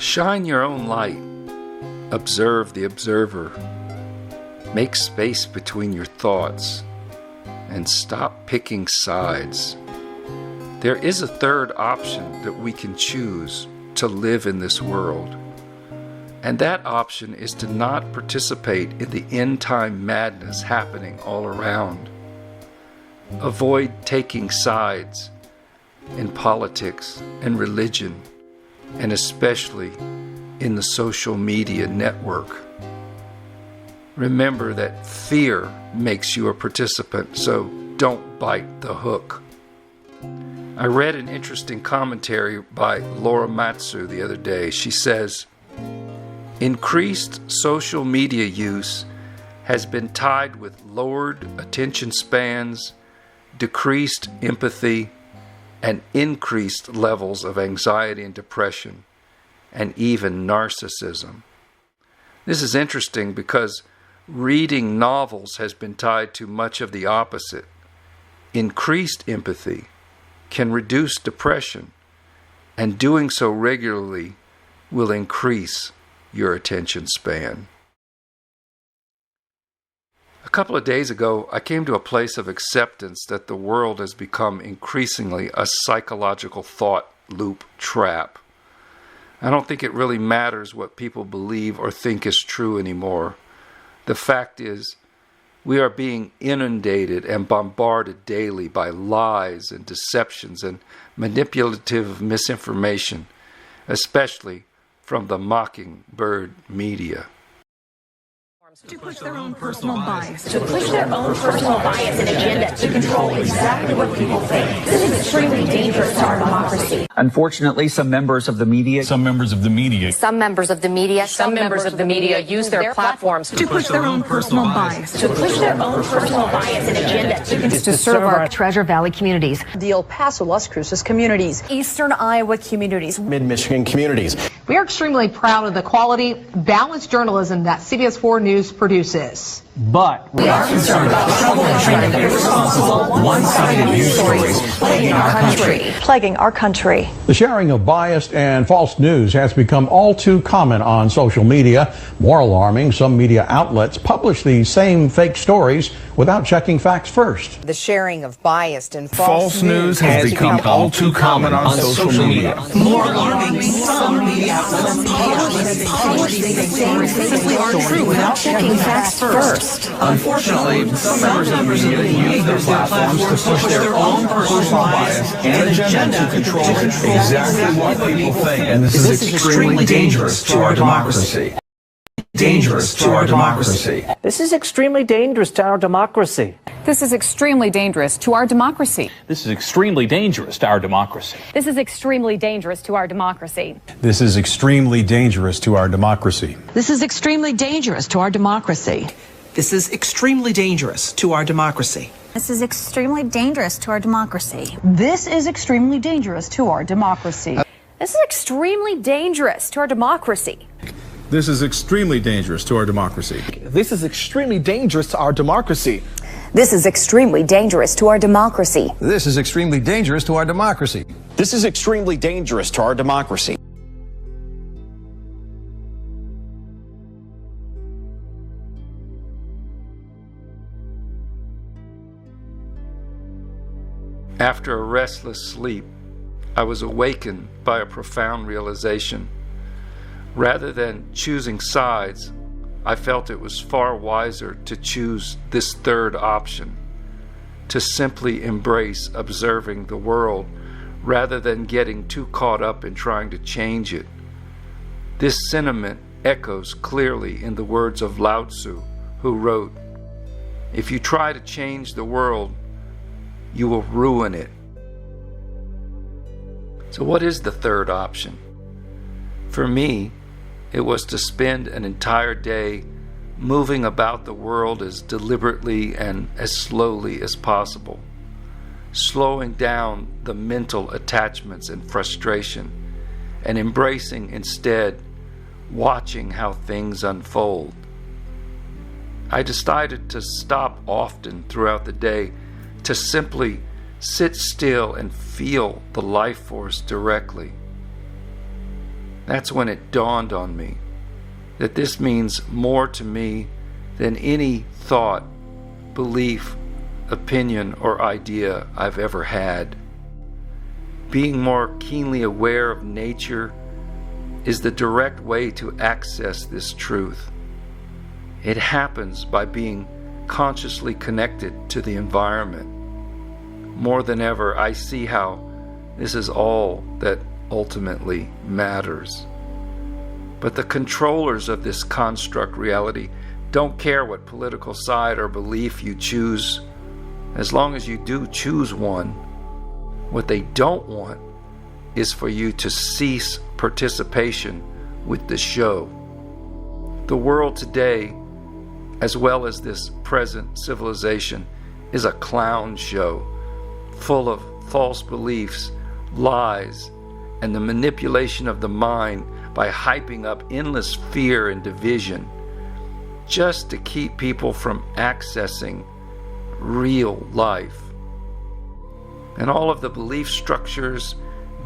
Shine your own light. Observe the observer. Make space between your thoughts and stop picking sides. There is a third option that we can choose to live in this world. And that option is to not participate in the end-time madness happening all around. Avoid taking sides in politics and religion, and especially in the social media network. Remember that fear makes you a participant, so don't bite the hook. I read an interesting commentary by Laura Matsu the other day. She says, increased social media use has been tied with lowered attention spans, decreased empathy, and increased levels of anxiety and depression, and even narcissism. This is interesting because reading novels has been tied to much of the opposite. Increased empathy can reduce depression, and doing so regularly will increase your attention span. A couple of days ago, I came to a place of acceptance that the world has become increasingly a psychological thought loop trap. I don't think it really matters what people believe or think is true anymore. The fact is, we are being inundated and bombarded daily by lies and deceptions and manipulative misinformation, especially from the mockingbird media. To push their own personal bias. To push their own personal bias and agenda to control exactly what people think. This is extremely dangerous to our democracy. Unfortunately, some members of the media use their platforms to push their own personal bias. To push their own personal bias and agenda to serve our Treasure Valley communities, the El Paso, Las Cruces communities, Eastern Iowa communities, Mid-Michigan communities. We are extremely proud of the quality, balanced journalism that CBS 4 News produces. But we are concerned about troubling, irresponsible, one-sided news stories plaguing our country. The sharing of biased and false news has become all too common on social media. More alarming, some media outlets publish these same fake stories without checking facts first. The sharing of biased and false news has become all too common on social media. More alarming, some media outlets publish these same fake stories without checking facts first. Unfortunately, some members of the media use their platforms to push their own personal bias and agenda to control exactly what people think. And this is extremely dangerous to our democracy. Dangerous to our democracy. This is extremely dangerous to our democracy. This is extremely dangerous to our democracy. This is extremely dangerous to our democracy. This is extremely dangerous to our democracy. This is extremely dangerous to our democracy. This is extremely dangerous to our democracy. This is extremely dangerous to our democracy. This is extremely dangerous to our democracy. This is extremely dangerous to our democracy. This is extremely dangerous to our democracy. This is extremely dangerous to our democracy. This is extremely dangerous to our democracy. This is extremely dangerous to our democracy. This is extremely dangerous to our democracy. This is extremely dangerous to our democracy. After a restless sleep, I was awakened by a profound realization. Rather than choosing sides, I felt it was far wiser to choose this third option, to simply embrace observing the world rather than getting too caught up in trying to change it. This sentiment echoes clearly in the words of Lao Tzu, who wrote, "If you try to change the world, you will ruin it." So what is the third option? For me, it was to spend an entire day moving about the world as deliberately and as slowly as possible, slowing down the mental attachments and frustration, and embracing instead watching how things unfold. I decided to stop often throughout the day to simply sit still and feel the life force directly. That's when it dawned on me that this means more to me than any thought, belief, opinion, or idea I've ever had. Being more keenly aware of nature is the direct way to access this truth. It happens by being consciously connected to the environment. More than ever, I see how this is all that ultimately matters. But the controllers of this construct reality don't care what political side or belief you choose, as long as you do choose one. What they don't want is for you to cease participation with the show. The world today, as well as this present civilization, is a clown show full of false beliefs, lies, and the manipulation of the mind by hyping up endless fear and division just to keep people from accessing real life. And all of the belief structures,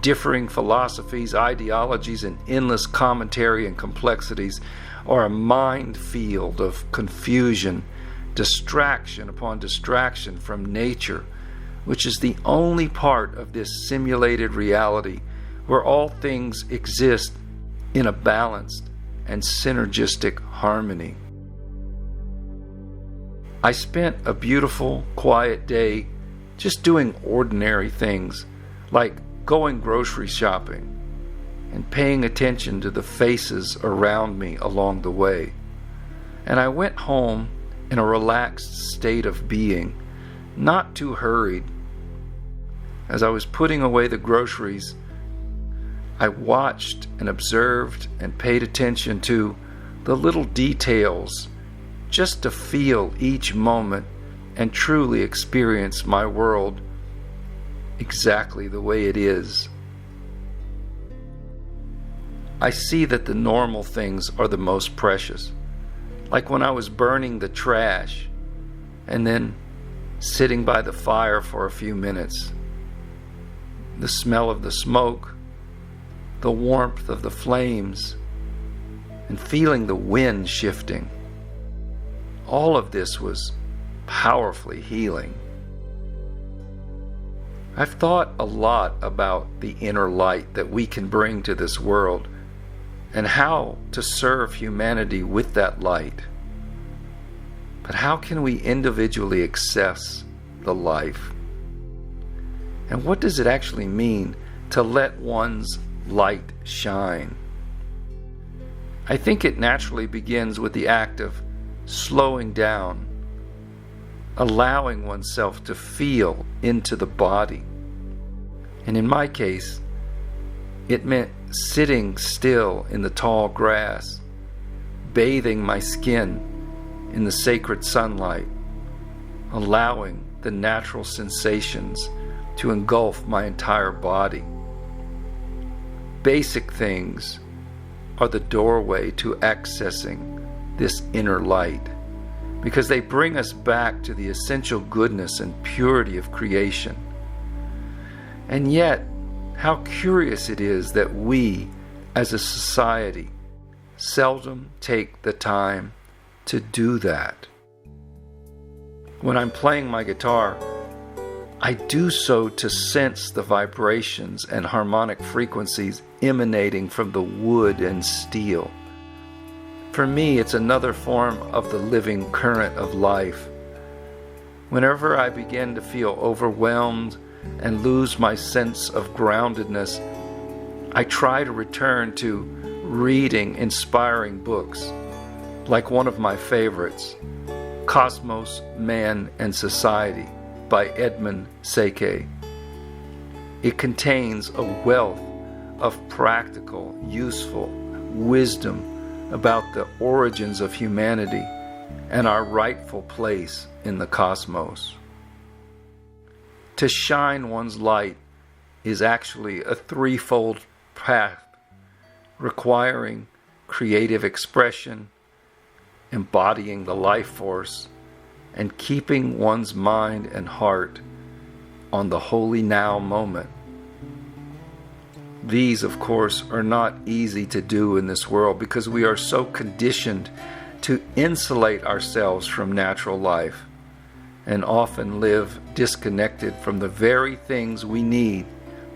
differing philosophies, ideologies, and endless commentary and complexities are a minefield of confusion, distraction upon distraction from nature, which is the only part of this simulated reality where all things exist in a balanced and synergistic harmony. I spent a beautiful, quiet day just doing ordinary things, like going grocery shopping and paying attention to the faces around me along the way. And I went home in a relaxed state of being, not too hurried. As I was putting away the groceries, I watched and observed and paid attention to the little details, just to feel each moment and truly experience my world exactly the way it is. I see that the normal things are the most precious, like when I was burning the trash and then sitting by the fire for a few minutes. The smell of the smoke, the warmth of the flames, and feeling the wind shifting. All of this was powerfully healing. I've thought a lot about the inner light that we can bring to this world and how to serve humanity with that light. But how can we individually access the life? And what does it actually mean to let one's light shine? I think it naturally begins with the act of slowing down, allowing oneself to feel into the body. And in my case, it meant sitting still in the tall grass, bathing my skin in the sacred sunlight, allowing the natural sensations to engulf my entire body. Basic things are the doorway to accessing this inner light, because they bring us back to the essential goodness and purity of creation. And yet, how curious it is that we, as a society, seldom take the time to do that. When I'm playing my guitar, I do so to sense the vibrations and harmonic frequencies emanating from the wood and steel. For me, it's another form of the living current of life. Whenever I begin to feel overwhelmed and lose my sense of groundedness, I try to return to reading inspiring books, like one of my favorites, Cosmos, Man, and Society by Edmund Seke. It contains a wealth of practical, useful wisdom about the origins of humanity and our rightful place in the cosmos. To shine one's light is actually a threefold path, requiring creative expression, embodying the life force, and keeping one's mind and heart on the holy now moment. These, of course, are not easy to do in this world because we are so conditioned to insulate ourselves from natural life and often live disconnected from the very things we need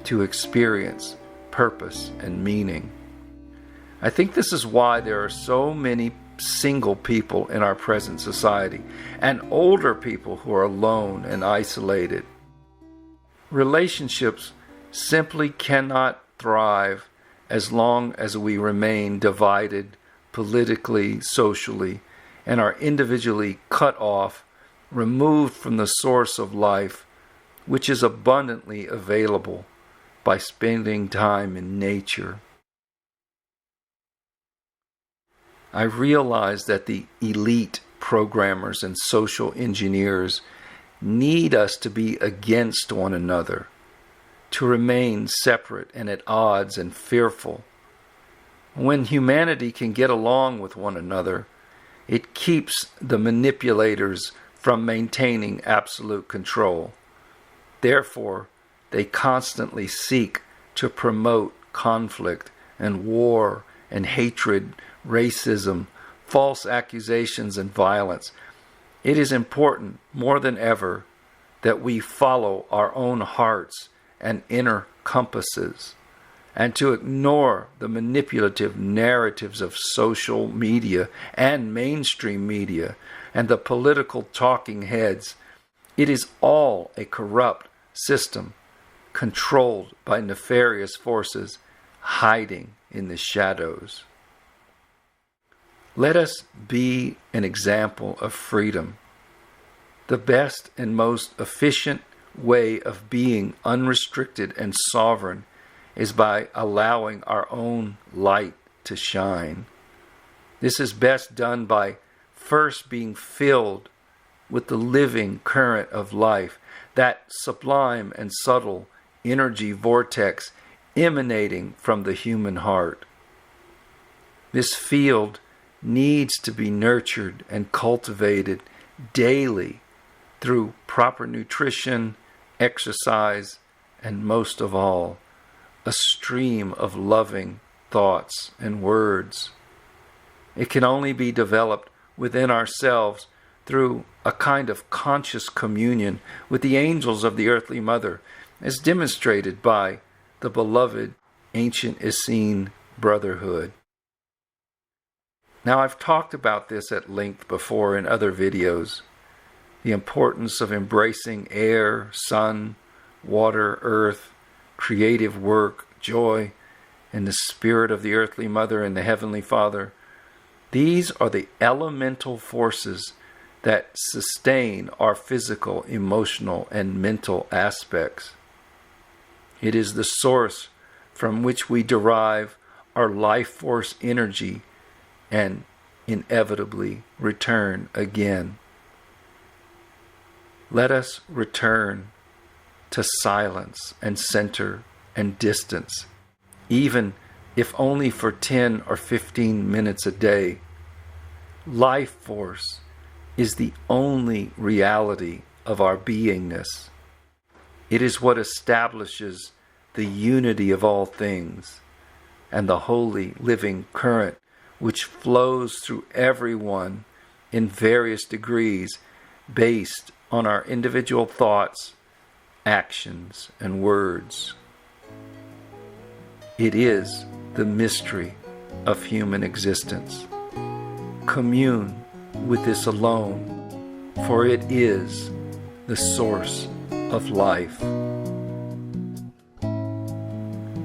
to experience purpose and meaning. I think this is why there are so many single people in our present society and older people who are alone and isolated. Relationships simply cannot thrive as long as we remain divided politically, socially, and are individually cut off, removed from the source of life, which is abundantly available by spending time in nature. I realize that the elite programmers and social engineers need us to be against one another, to remain separate and at odds and fearful. When humanity can get along with one another, it keeps the manipulators from maintaining absolute control. Therefore, they constantly seek to promote conflict and war and hatred, racism, false accusations, and violence. It is important more than ever that we follow our own hearts and inner compasses, and to ignore the manipulative narratives of social media and mainstream media and the political talking heads. It is all a corrupt system controlled by nefarious forces hiding in the shadows. Let us be an example of freedom. The best and most efficient way of being unrestricted and sovereign is by allowing our own light to shine. This is best done by first being filled with the living current of life, that sublime and subtle energy vortex emanating from the human heart. This field needs to be nurtured and cultivated daily through proper nutrition, exercise, and most of all, a stream of loving thoughts and words. It can only be developed within ourselves through a kind of conscious communion with the angels of the earthly mother, as demonstrated by the beloved ancient Essene brotherhood. Now, I've talked about this at length before in other videos, the importance of embracing air, sun, water, earth, creative work, joy, and the spirit of the earthly mother and the heavenly Father. These are the elemental forces that sustain our physical, emotional, and mental aspects. It is the source from which we derive our life force energy and inevitably return again. Let us return to silence and center and distance, even if only for 10 or 15 minutes a day. Life force is the only reality of our beingness. It is what establishes the unity of all things and the holy living current which flows through everyone in various degrees based on our individual thoughts, actions, and words. It is the mystery of human existence. Commune with this alone, for it is the source of life.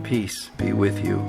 Peace be with you.